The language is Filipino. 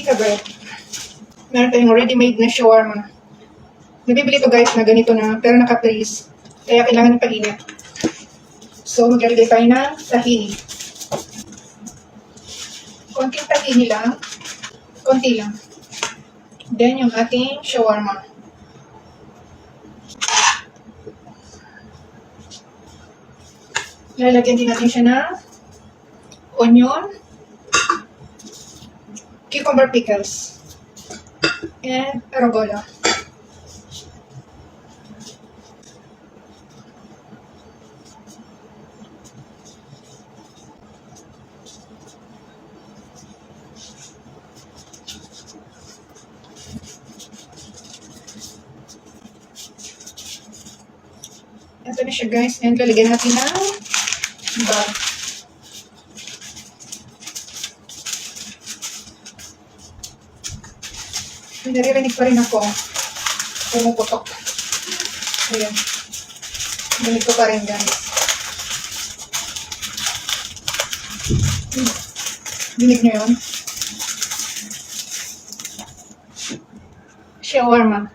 pizza bread. Meron tayong ready-made na shawarma. Nabibili ko guys na ganito na, pero naka-freeze. Kaya kailangan ipainit. So, maglalagay tayo ng tahini. Konting tahini lang. Konti lang. Then, yung ating shawarma. Lalagyan din natin siya ng onion, cucumber pickles, and arugula. Ito na siya guys, and lalagyan natin ng bag. Naririnig pa rin ako. Pumuputok. Ayan. Dinig ko pa rin guys. Dinig nyo yun? Shawarma.